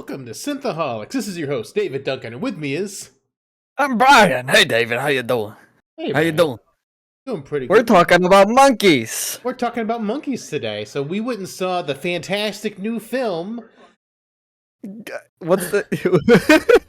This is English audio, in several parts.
Welcome to Synthaholics. This is your host, David Duncan, and with me is... I'm Brian. Hey, David. How you doing? Hey, How you Brian. doing? Doing pretty We're good. talking about monkeys. We're talking about monkeys today. So we went and saw the fantastic new film. What's the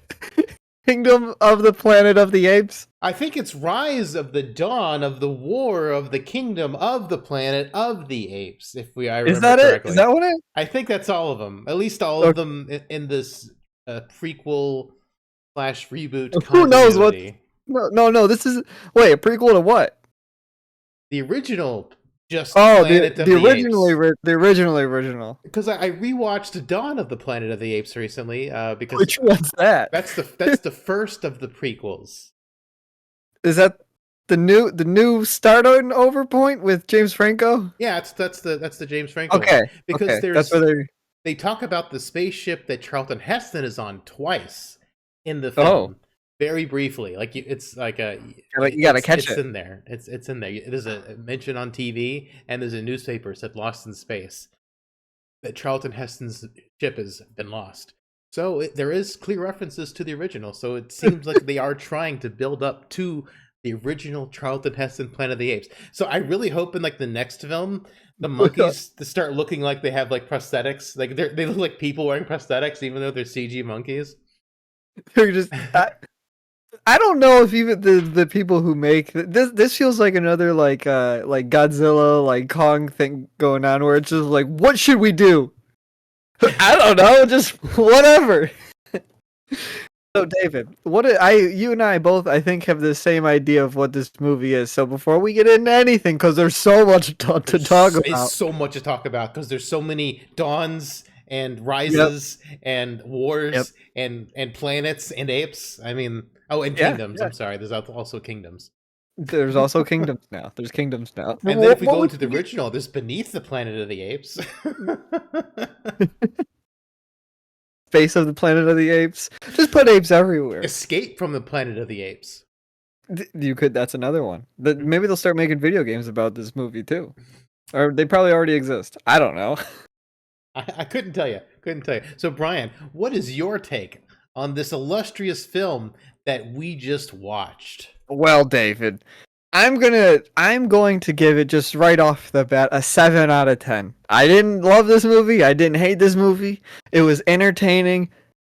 Kingdom of the Planet of the Apes? I think it's Rise of the Dawn of the War of the Kingdom of the Planet of the Apes, if I remember Is that correctly. it? Is that what it? I think that's all of them. At least all of them in this prequel / reboot Who knows what? continuity. No. This is a prequel to what? The original, just Oh, Planet of the Apes. original. Because I rewatched Dawn of the Planet of the Apes recently. Because Which one's that? that's the first of the prequels. Is that the new starting over point with James Franco? Yeah, that's the James Franco one. Okay, Because that's where they talk about the spaceship that Charlton Heston is on twice in the film. Very briefly, like it's like you gotta catch it. It's in there. It's in there. There's a mention on TV, and there's a newspaper said "Lost in Space," that Charlton Heston's ship has been lost. So there is clear references to the original. So it seems like they are trying to build up to the original Charlton Heston Planet of the Apes. So I really hope in like the next film, the monkeys to start looking like they have like prosthetics. Like they look like people wearing prosthetics, even though they're CG monkeys. they're just. I don't know if even the people who make this feels like another like Godzilla like Kong thing going on where it's just like, what should we do? I don't know, just whatever. So David, you and I both I think have the same idea of what this movie is. So before we get into anything, because there's so much to talk about, it's so much to talk about because there's so many dawns and rises and wars and planets and apes. I mean. Oh, and kingdoms. I'm sorry. There's also kingdoms. There's also kingdoms now. There's kingdoms now. And then if we go into the original, there's Beneath the Planet of the Apes. Face of the Planet of the Apes. Just put apes everywhere. Escape from the Planet of the Apes. You could. That's another one. Maybe they'll start making video games about this movie too. Or they probably already exist. I don't know. I couldn't tell you. So, Brian, what is your take on this illustrious film that we just watched? Well, David, I'm going to give it just right off the bat a 7 out of 10. I didn't love this movie. I didn't hate this movie. It was entertaining.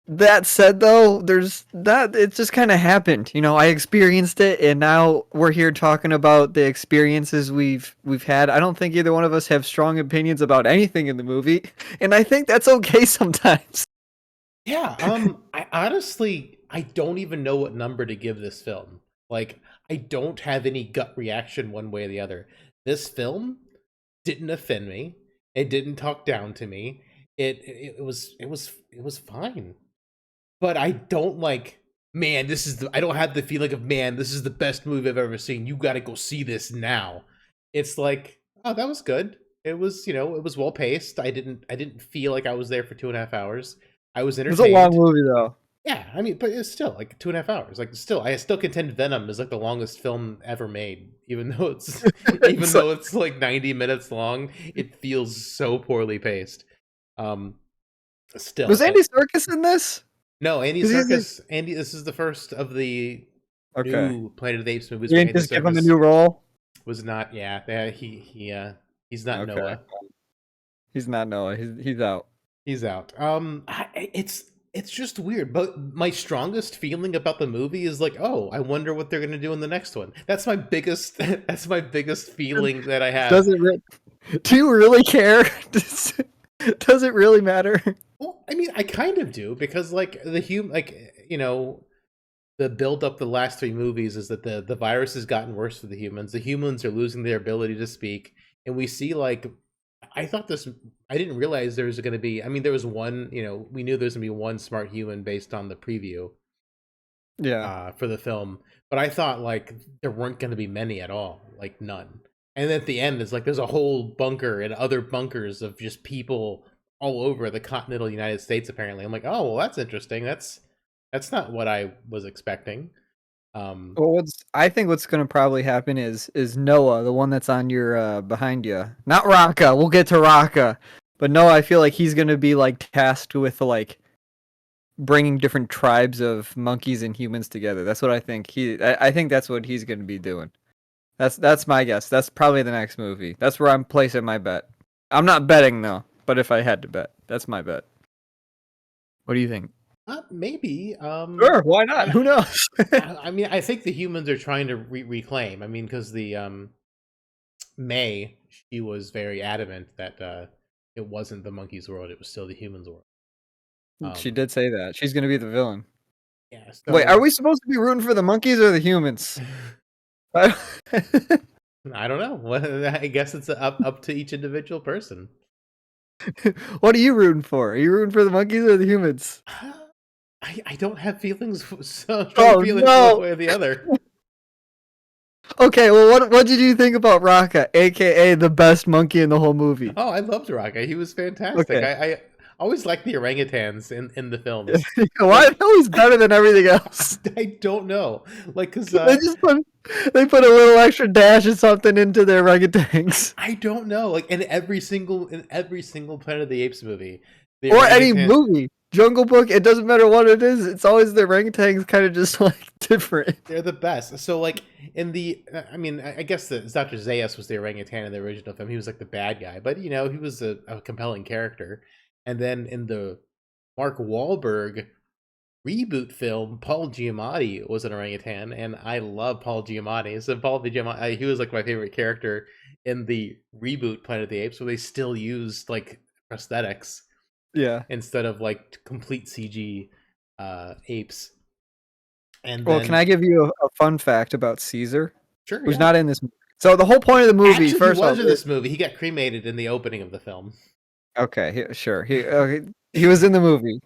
That said, though, it just kind of happened. You know, I experienced it, and now we're here talking about the experiences we've had. I don't think either one of us have strong opinions about anything in the movie, and I think that's okay sometimes. Yeah, I don't even know what number to give this film. Like, I don't have any gut reaction one way or the other. This film didn't offend me. It didn't talk down to me. It was fine. But I don't I don't have the feeling of, man, this is the best movie I've ever seen. You got to go see this now. It's like, oh, that was good. It was, it was well paced. I didn't feel like I was there for 2.5 hours. I was entertained. It's a long movie, though. Yeah, I mean, but it's still like 2.5 hours. Like, I still contend Venom is like the longest film ever made, even though it's though it's like 90 minutes long. It feels so poorly paced. Still, was Andy Serkis in this? No, Andy Serkis. This is the first of the new Planet of the Apes movies. You didn't just give him a new role. Was not. Yeah. He's not Noah. He's not Noah. He's out. He's out. It's just weird, but my strongest feeling about the movie is like, oh, I wonder what they're gonna do in the next one. That's my biggest feeling that I have. Do you really care? Does it really matter? Well, I mean, I kind of do, because like the build up the last 3 movies is that the virus has gotten worse for the humans. The humans are losing their ability to speak, and we see like. I didn't realize there was going to be, there was one, we knew there was going to be one smart human based on the preview. Yeah. For the film. But I thought like there weren't going to be many at all, like none. And then at the end, it's like there's a whole bunker and other bunkers of just people all over the continental United States, apparently. I'm like, oh, well, that's interesting. That's not what I was expecting. Well, I think what's going to probably happen is Noah, the one that's on your behind you, not Raka. We'll get to Raka, but Noah, I feel like he's going to be like tasked with like bringing different tribes of monkeys and humans together. That's what I think. I think that's what he's going to be doing. That's my guess. That's probably the next movie. That's where I'm placing my bet. I'm not betting though, but if I had to bet, that's my bet. What do you think? Maybe. Sure, why not? I, Who knows? I mean, I think the humans are trying to reclaim. I mean, because the May, she was very adamant that it wasn't the monkeys' world; it was still the humans' world. She Um, did say that. She's going to be the villain. yeah. Wait, are So we supposed to be rooting for the monkeys or the humans? I don't know. I guess it's up to each individual person. What are you rooting for? Are you rooting for the monkeys or the humans? I don't have feelings, so strong Oh feelings one no. way or the other. Okay, well what did you think about Raka, aka the best monkey in the whole movie? Oh, I loved Raka. He was fantastic. Okay. I always liked the orangutans in the films. Why are Like they always better than everything else? I don't know, like because They just put a little extra dash or something into their orangutans. I don't know. Like in every single Planet of the Apes movie, the Or any orangutan. movie. Jungle Book, it doesn't matter what it is, it's always the orangutans kind of just like different. They're the best. So like in the, I mean, I guess that Dr. Zayas was the orangutan in the original film. He was like the bad guy, but he was a compelling character. And then in the Mark Wahlberg reboot film, Paul Giamatti was an orangutan, and I love Paul Giamatti. So Paul Giamatti, he was like my favorite character in the reboot Planet of the Apes, where they still used like prosthetics Yeah. instead of like complete CG apes. And Well, can then I give you a fun fact about Caesar, sure, who's yeah. not in this movie? So the whole point of the movie, Actually, he first off, was in this movie. He got cremated in the opening of the film. okay, sure, he was in the movie.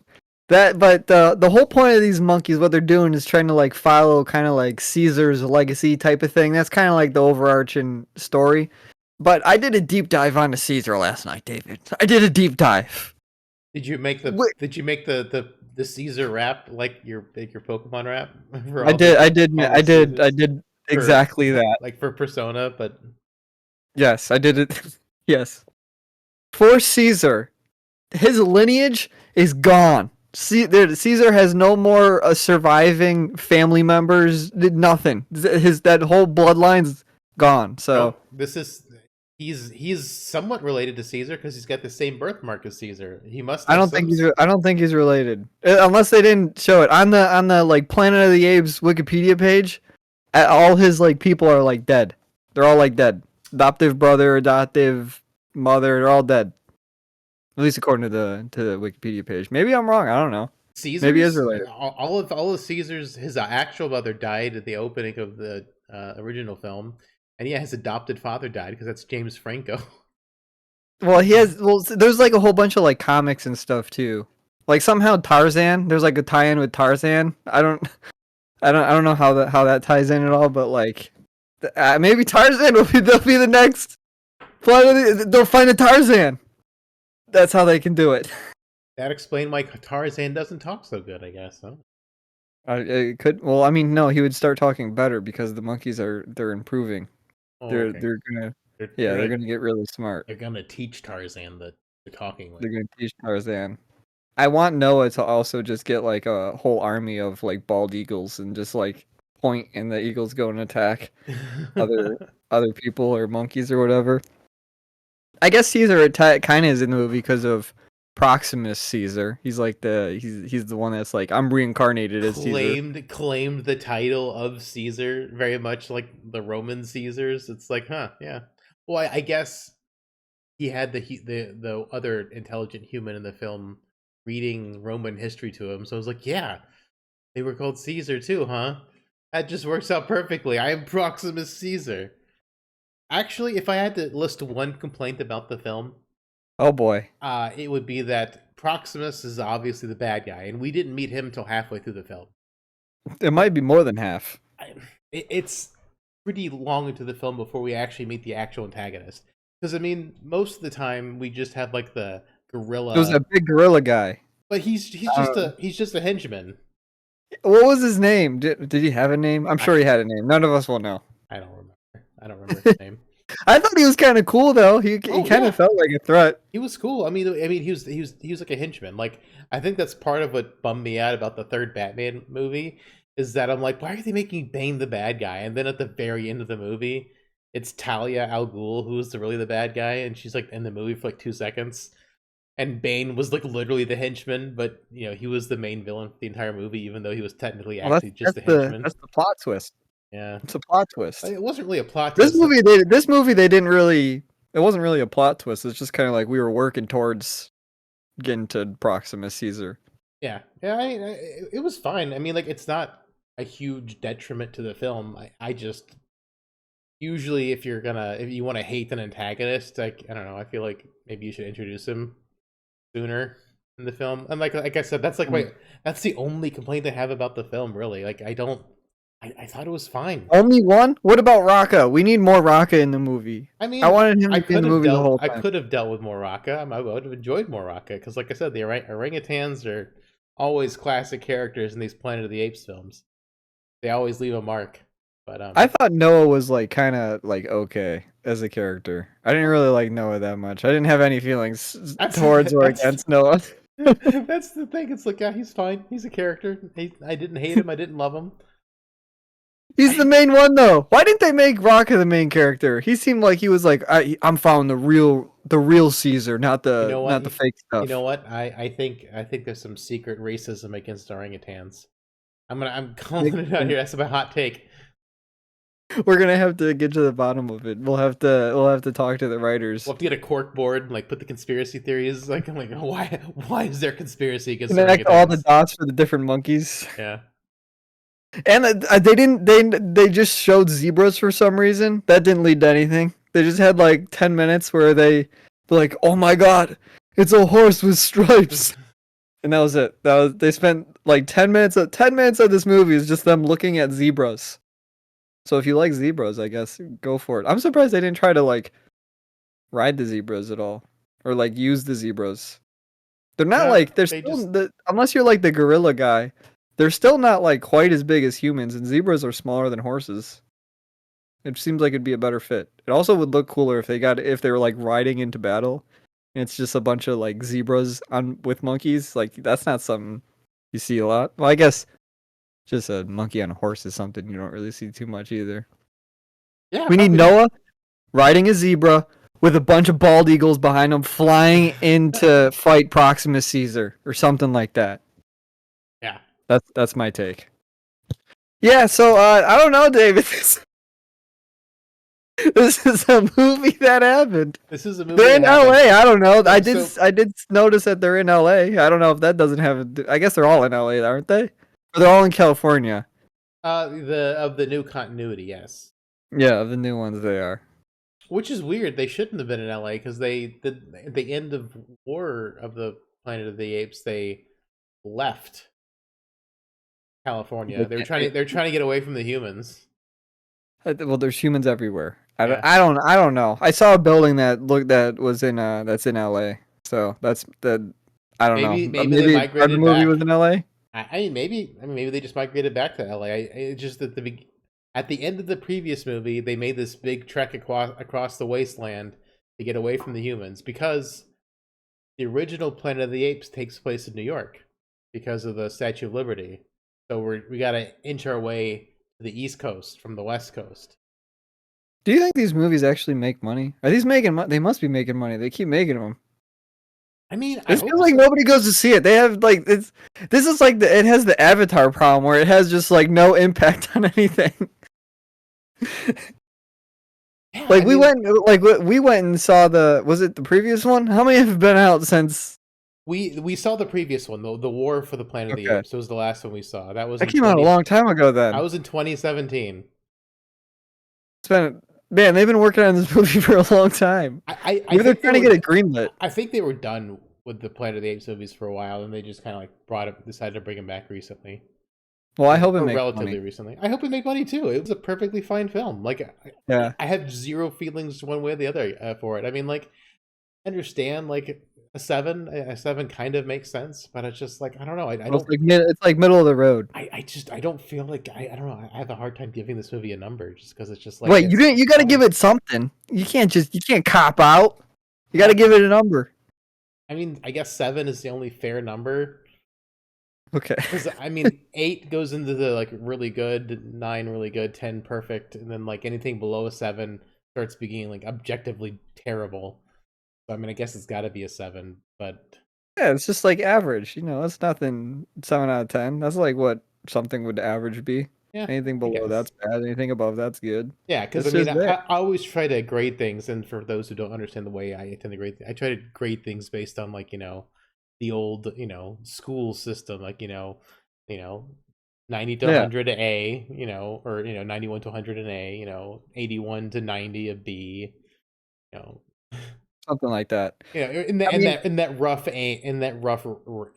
But the whole point of these monkeys, what they're doing is trying to like follow kind of like Caesar's legacy type of thing. That's kind of like the overarching story. But I did a deep dive onto Caesar last night, David. I did a deep dive. Did you make the Wait, Did you make the Caesar rap like your Pokemon rap for I all did, the I did, all I the did, I Caesars did for exactly that. like for Persona? But Yes, I did it. Yes, for Caesar, his lineage is gone. Caesar has no more surviving family members. Nothing. His that whole bloodline's gone. So nope. This is he's somewhat related to Caesar because he's got the same birthmark as Caesar. He must I have don't some. think I don't think he's related unless they didn't show it on the like Planet of the Apes Wikipedia page. All his like people are like dead. They're all like dead. Adoptive brother, adoptive mother, they're all dead. At least according to the Wikipedia page. Maybe I'm wrong. I don't know. Maybe he is Caesar's related. all of Caesar's his actual mother died at the opening of the original film, and yeah, his adopted father died because that's James Franco. Well, he has. Well, there's like a whole bunch of like comics and stuff too. Like somehow Tarzan. There's like a tie-in with Tarzan. I don't know how that ties in at all. But like, maybe Tarzan they'll be the next. They'll find a Tarzan. That's how they can do it. That explained why Tarzan doesn't talk so good, I guess. Huh? It could. Well, I mean, no, he would start talking better because the monkeys they're improving. Oh, okay. They're gonna They're, they're yeah they're gonna gonna get really smart. they're gonna teach Tarzan the talking They're language. gonna teach Tarzan. I want Noah to also just get like a whole army of like bald eagles and just like point and the eagles go and attack other other people or monkeys or whatever. I guess Caesar kind of is in the movie because of Proximus Caesar. He's like he's the one that's like I'm reincarnated as Caesar. claimed the title of Caesar, very much like the Roman Caesars. It's like, huh, yeah. Well, I guess he had the other intelligent human in the film reading Roman history to him, so I was like, yeah, they were called Caesar too, huh? That just works out perfectly. I am Proximus Caesar. Actually, if I had to list one complaint about the film, Oh boy. it would be that Proximus is obviously the bad guy, and we didn't meet him until halfway through the film. It might be more than half. It's pretty long into the film before we actually meet the actual antagonist. Because I mean, most of the time we just have like the It was a gorilla, big gorilla guy. but he's just a henchman. What was his name? Did he have a name? I'm I sure he had a name. None of us will know. I don't remember. I don't remember his name. I thought he was kind of cool though. He Oh kind yeah, of felt like a threat. he was cool. I mean, he was like a henchman. Like, I think that's part of what bummed me out about the third Batman movie is that I'm like, why are they making Bane the bad guy? And then at the very end of the movie, it's Talia al Ghul who's really the bad guy, and she's like in the movie for like 2 seconds. And Bane was like literally the henchman, but he was the main villain for the entire movie, even though he was technically Well, actually just a henchman. that's the plot twist. Yeah, It's a plot twist. it wasn't really a plot This twist. movie, they didn't really. It wasn't really a plot twist. It's just kind of like we were working towards getting to Proxima Caesar. Yeah, yeah, it was fine. I mean, like, it's not a huge detriment to the film. I just usually if you want to hate an antagonist, like, I don't know, I feel like maybe you should introduce him sooner in the film. And like I said, that's the only complaint I have about the film. Really, like, I thought it was fine. Only one? What about Raka? We need more Raka in the movie. I mean, I wanted him I to be in could the have movie the whole dealt. I time. could have dealt with more Raka. I would have enjoyed more Raka because, like I said, the orangutans are always classic characters in these Planet of the Apes films. They always leave a mark. But I thought Noah was like kind of like okay as a character. I didn't really like Noah that much. I didn't have any feelings towards or against Noah. that's the thing. It's like, yeah, he's fine. He's a character. I didn't hate him. I didn't love him. He's the main one though. Why didn't they make Raka the main character? He seemed like he was like I'm following the real Caesar, not the fake stuff. You know what? I think there's some secret racism against orangutans. I'm calling it out here. That's my hot take. We're gonna have to get to the bottom of it. We'll have to talk to the writers. We'll have to get a cork board and like put the conspiracy theories. Like, I'm like, why is there conspiracy against Connect orangutans? all the dots for the different monkeys. Yeah. And they just showed zebras for some reason. That didn't lead to anything. They just had like 10 minutes where they're like, oh my god, it's a horse with stripes. And that was it. They spent like 10 minutes of this movie is just them looking at zebras. So if you like zebras, I guess go for it. I'm surprised they didn't try to like ride the zebras at all or like use the zebras. They're not No, like they unless you're like the gorilla guy, they're still not like quite as big as humans, and zebras are smaller than horses. It seems like it'd be a better fit. It also would look cooler if they were like riding into battle, and it's just a bunch of like zebras with monkeys. Like that's not something you see a lot. Well, I guess just a monkey on a horse is something you don't really see too much either. Yeah, We need Noah riding a zebra with a bunch of bald eagles behind him flying in to fight Proxima Caesar or something like that. Yeah. That's my take. Yeah, so I don't know, David. This is a movie that happened. This is a movie. They're in LA. I don't know. I So- did notice that they're in LA. I don't know if that doesn't have. I guess they're all in LA, aren't they? Or they're all in California. The new continuity, yes. Yeah, the new ones they are. Which is weird. They shouldn't have been in LA because at the end of War of the Planet of the Apes, they left California. They're trying to get away from the humans. Well, there's humans everywhere. Yeah. I don't know. I saw a building that's in LA. So that's the I don't know. Maybe they migrated the movie back. was in LA. Maybe they just migrated back to LA. It's just that at the end of the previous movie, they made this big trek across the wasteland to get away from the humans because the original Planet of the Apes takes place in New York because of the Statue of Liberty. So we got to inch our way to the East Coast from the West Coast. Do you think these movies actually make money? Are these making money? They must be making money. They keep making them. I mean, It feels like nobody goes to see it. They have like this is like it has the Avatar problem where it has just like no impact on anything. Yeah, Like we went and saw was it the previous one? How many have been out since? We saw the previous one, the War for the Planet of the Apes. It was the last one we saw. That came out a long time ago. Then I was in 2017. Man, they've been working on this movie for a long time. Maybe they're trying to get it greenlit. I think they were done with the Planet of the Apes movies for a while, and they just kind of like decided to bring them back recently. Well, I hope it makes relatively money. recently. I hope it made money too. It was a perfectly fine film. Like, yeah, I have zero feelings one way or the other for it. I mean, like, I understand, like, a seven. A seven kind of makes sense, but it's just like I don't know. I Well, it's don't. like it's like middle of the road. I just I don't feel like I don't know. I have a hard time giving this movie a number just because it's just like Wait, you didn't? You got to give fine. it something. You can't cop out. You got to Uh, give it a number. I mean, I guess seven is the only fair number Okay. because I mean, eight goes into the like really good, nine really good, 10 perfect, and then like anything below a seven starts being like objectively terrible. So I mean, I guess it's got to be a seven, but Yeah, it's just like average. That's nothing. 7 out of 10. That's like what something would average be. yeah, Anything I below guess. that's bad. Anything above that's good. Yeah, because I It's mean, just there. I always try to grade things, and for those who don't understand the way I tend to grade, I try to grade things based on like the old school system, like 90 to Yeah, 100 a A, or 91 to 100 an A, 81 to 90 a B, you know, something like that. in that I mean, rough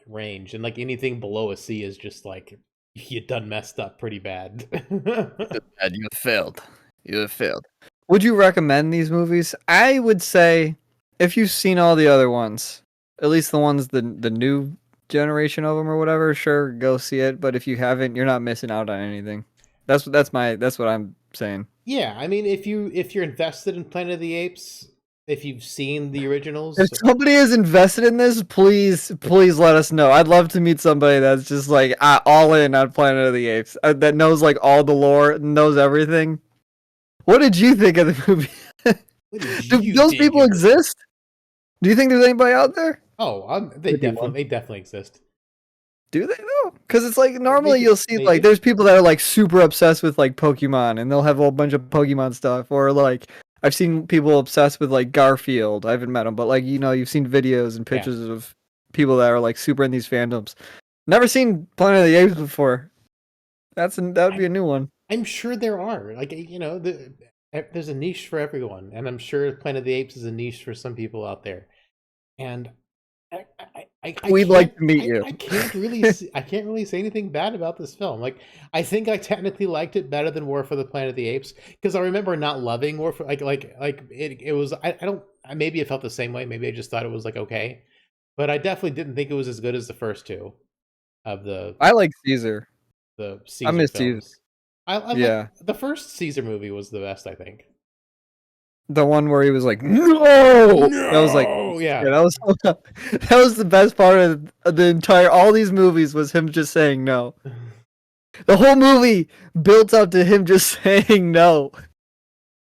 range, and like anything below a C is just like you done messed up pretty bad. and you failed. You have failed. Would you recommend these movies? I would say if you've seen all the other ones, at least the ones the new generation of them or whatever, sure, go see it. But if you haven't, you're not missing out on anything. That's what I'm saying. Yeah, I mean, if you're invested in Planet of the Apes, if you've seen the If originals, somebody is invested in this, please let us know. I'd love to meet somebody that's just like all in on Planet of the Apes, that knows like all the lore, knows everything. What did you think of the movie? what did Do you those think people of it? exist? Do you think there's anybody out there? Oh, Could be one. they definitely exist. Do they though? Because it's like They normally do, you'll see they like do. there's people that are like super obsessed with like Pokemon and they'll have a whole bunch of Pokemon stuff, or like I've seen people obsessed with like Garfield. I haven't met him, but like you've seen videos and Yeah, pictures of people that are like super in these fandoms. Never seen Planet of the Apes before. That would I be a new one. I'm sure there are like there's a niche for everyone, and I'm sure Planet of the Apes is a niche for some people out there. And We'd like to meet you. I can't really I can't really say anything bad about this film. Like I think I technically liked it better than War for the Planet of the Apes because I remember not loving War for like it was I don't maybe it felt the same way. Maybe I just thought it was like okay, but I definitely didn't think it was as good as the first two of I like Caesar. the I Caesar miss Caesar. films. I like Yeah. the first Caesar movie was the best, I think. The one where he was like, "No!" That was like, No, yeah, yeah. that was that was the best part of the entire all these movies was him just saying no. The whole movie built up to him just saying no.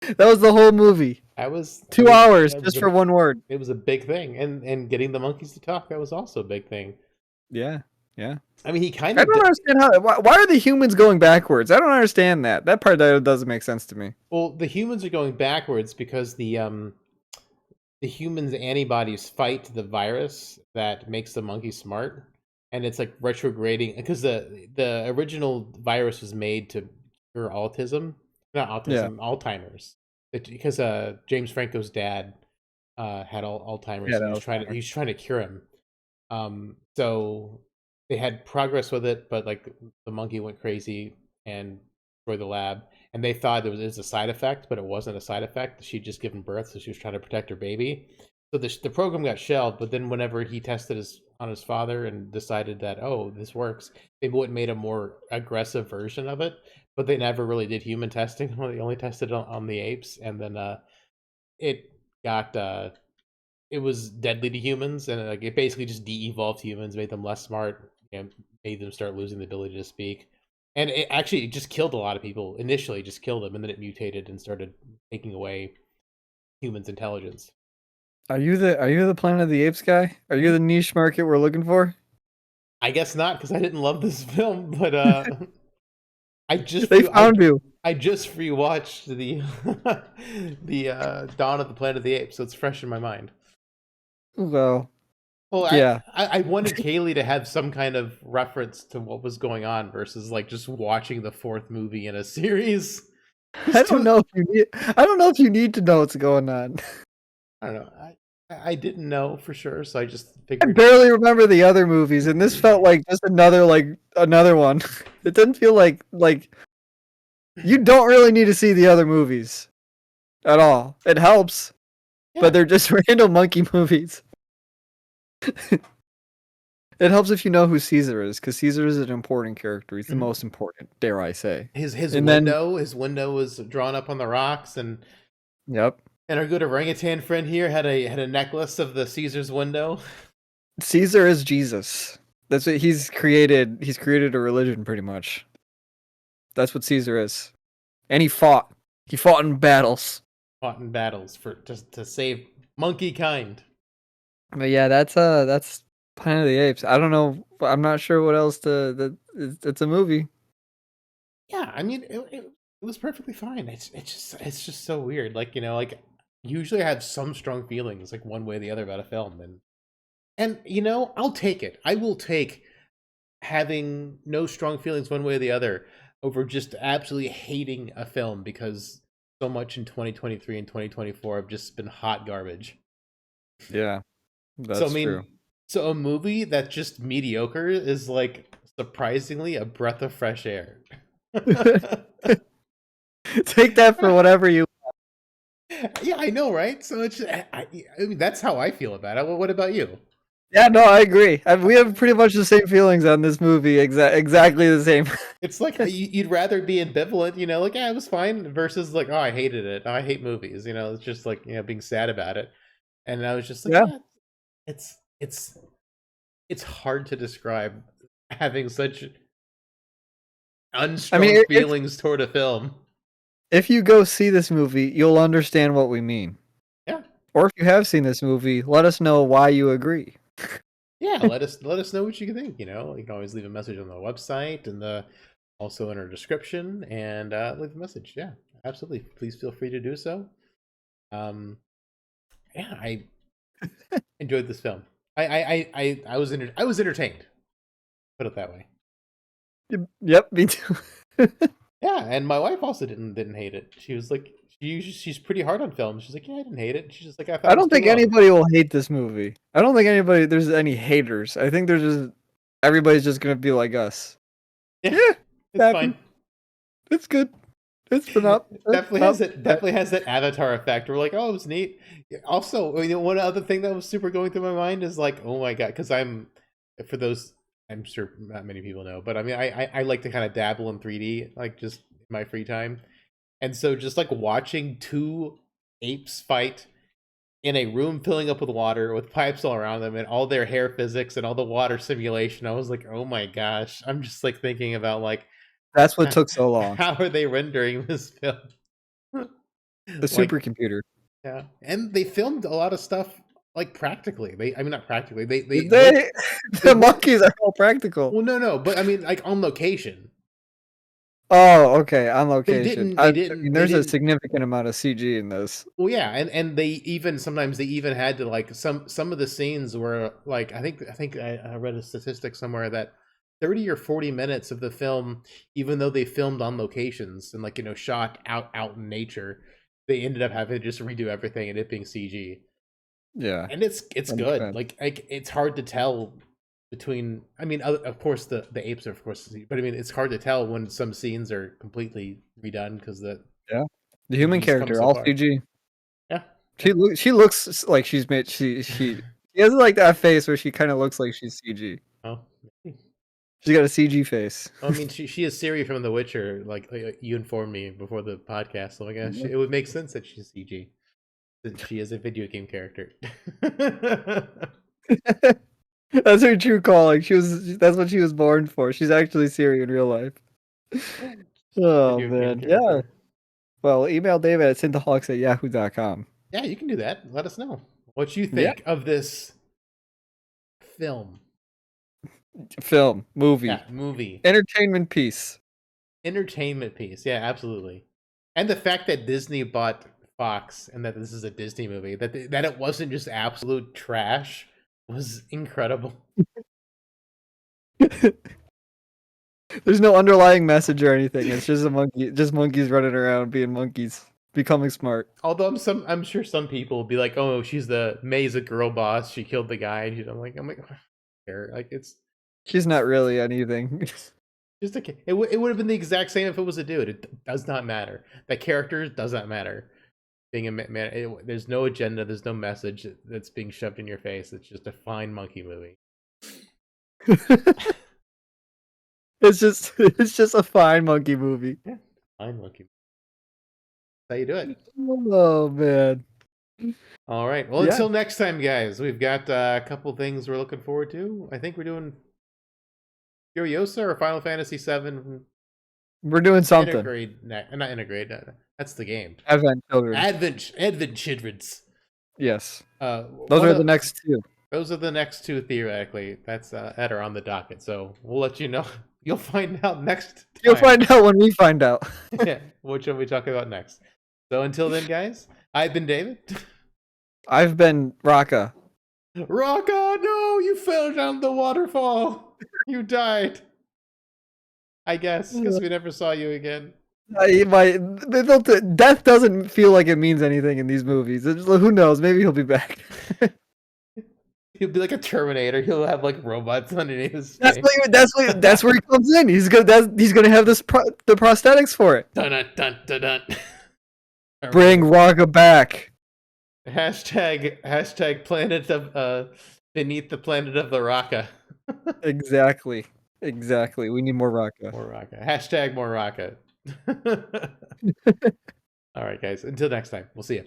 That was the whole movie. That was I 2 mean hours that was just a for one word. it was a big thing, and getting the monkeys to talk, that was also a big thing. Yeah, yeah. I mean, he kind I of don't understand why are the humans going backwards? I don't understand that. That part that doesn't make sense to me. well, the humans are going backwards because the humans' antibodies fight the virus that makes the monkey smart, and it's like retrograding because the original virus was made to cure autism, not Yeah, autism, Alzheimer's. Because James Franco's dad had yeah, Alzheimer's, and that was he was trying to cure him. So they had progress with it, but like the monkey went crazy and destroyed the lab, and they thought it was a side effect, but it wasn't a side effect. She'd just given birth, so she was trying to protect her baby. So the program got shelved, but then whenever he tested on his father and decided that oh this works, they went and made a more aggressive version of it. But they never really did human testing. They only tested on the apes, and then it got it was deadly to humans, and like it basically just de-evolved humans, made them less smart, and made them start losing the ability to speak. And it actually just killed a lot of people. Initially, just killed them, and then it mutated and started taking away humans' intelligence. are you the Planet of the Apes guy? Are you the niche market we're looking for? I guess not because I didn't love this film, but They found you. I just rewatched the the Dawn of the Planet of the Apes, so it's fresh in my mind. Well, Well, yeah. I wanted Kaylee to have some kind of reference to what was going on versus like just watching the fourth movie in a series. I It's don't too, know if you need. I don't know if you need to know what's going on. I don't know. I didn't know for sure, so I just I figured. barely remember the other movies, and this felt like just another one. It didn't feel like you don't really need to see the other movies at all. It helps, Yeah, but they're just random monkey movies. It helps if you know who Caesar is, because Caesar is an important character. He's the Mhm. most important, dare I say. His And then, window was drawn up on the rocks, yep, and our good orangutan friend here had a necklace of the Caesar's window. Caesar is Jesus. That's what he's created. He's created a religion, pretty much. That's what Caesar is. And he fought. He fought in battles. Fought in battles for to save monkey kind. But yeah, that's Planet of the Apes. I don't know. I'm not sure what else to. It's a movie. Yeah, I mean it was perfectly fine. It's just so weird. Like, like usually I have some strong feelings like one way or the other about a film, and I'll take it. I will take having no strong feelings one way or the other over just absolutely hating a film because so much in 2023 and 2024 have just been hot garbage. Yeah, So I that's true. mean, so a movie that's just mediocre is like surprisingly a breath of fresh air. Take that for whatever you. Yeah, I know, right? So it's I mean that's how I feel about it. What about you? Yeah, no, I agree. We have pretty much the same feelings on this movie. Exactly the same. It's like you'd rather be ambivalent, like yeah, it was fine, versus like oh, I hated it. Oh, I hate movies. It's just like being sad about it. And I was just like, Yeah. yeah, it's it's it's hard to describe having such I mean, unstrong feelings toward a film. if you go see this movie, you'll understand what we mean. Yeah, Or if you have seen this movie, let us know why you agree. yeah. Let us know what you think. You can always leave a message on the website and also in our description and leave a message. Yeah, absolutely. Please feel free to do so. Um, yeah, I enjoyed this film. I was I was entertained. Put it that way. Yep, me too. Yeah, and my wife also didn't hate it. She was like, she's pretty hard on films. She's like, yeah, I didn't hate it. She's just like, I thought I it was don't too think long. anybody will hate this movie. I don't think there's any haters. I think there's just everybody's just gonna be like us. Yeah, Yeah, it's fine. happy. It's good. It's been up. Definitely has Up. it. Definitely has that Avatar effect. We're like, oh, it was neat. Also, one other thing that was super going through my mind is like, oh my god, because for those, I'm sure not many people know, but I mean, I like to kind of dabble in 3D, like just in my free time, and so just like watching two apes fight in a room filling up with water with pipes all around them and all their hair physics and all the water simulation, I was like, oh my gosh, I'm just like thinking about like That's what took so long. how are they rendering this film? The Like, supercomputer. yeah, and they filmed a lot of stuff like practically. I mean, not practically. They worked. They They the worked. monkeys are all practical. Well, no, but I mean, like on location. Oh, okay, on They location. didn't. I They mean, didn't. They there's a didn't. significant amount of CG in this. Well, yeah, and they even sometimes they even had to like some of the scenes were like I think I read a statistic somewhere that 30 or 40 minutes of the film, even though they filmed on locations and like shot out in nature, they ended up having to just redo everything and it being CG. Yeah, And it's that makes good. sense. Like it's hard to tell between. I mean, of course the apes are of course, but I mean it's hard to tell when some scenes are completely redone because the Yeah, the human CG's come character, so all far. CG. Yeah, She looks like she's made. She has like that face where she kind of looks like she's CG. oh. She's got a CG face. I mean, she is Siri from The Witcher. Like you informed me before the podcast. So I guess it would make sense that she's CG since she is a video game character. That's her true calling. She was. That's what she was born for. She's actually Siri in real life. Oh Video game man, yeah. character. Well, email David at synthaholics@yahoo.com. Yeah, you can do that. Let us know what you Yeah, think of this film. film, movie, Yeah, movie. entertainment piece. Entertainment piece. Yeah, absolutely. And the fact that Disney bought Fox and that this is a Disney movie, that it wasn't just absolute trash was incredible. There's no underlying message or anything. It's just a monkey, just monkeys running around being monkeys, becoming smart. Although I'm sure some people will be like, "Oh, she's the May's a girl boss. She killed the guy." And I'm like, care. Like it's She's not really anything. just a. It would have been the exact same if it was a dude. It does not matter. The character does not matter. being a man. There's no agenda. There's no message that's being shoved in your face. It's just a fine monkey movie. It's just a fine monkey movie. Yeah, fine monkey. That's how you do it. Oh man. All right. Well, Yeah. until next time, guys. We've got a couple things we're looking forward to. I think we're doing Furiosa or Final Fantasy VII. We're doing something. Integrate, not integrate. That's the game. Advent Children. Advent Children's. Yes. Those are the next two. Those are the next two theoretically. That's that are on the docket. So we'll let you know. You'll find out next time. You'll find out when we find out. Yeah, which one we talk about next. So until then, guys, I've been David. I've been Raka. Raka, no, you fell down the waterfall. You died. I guess because we never saw you again. Death doesn't feel like it means anything in these movies. Who knows? Maybe he'll be back. He'll be like a Terminator. He'll have like robots underneath his face. That's where he comes in. He's gonna have the prosthetics for it. Dun, dun, dun, dun. Bring Raka back. Hashtag planet of beneath the planet of the Raka. Exactly. We need more Raka. More Raka. Hashtag more Raka. All right, guys. Until next time. We'll see you.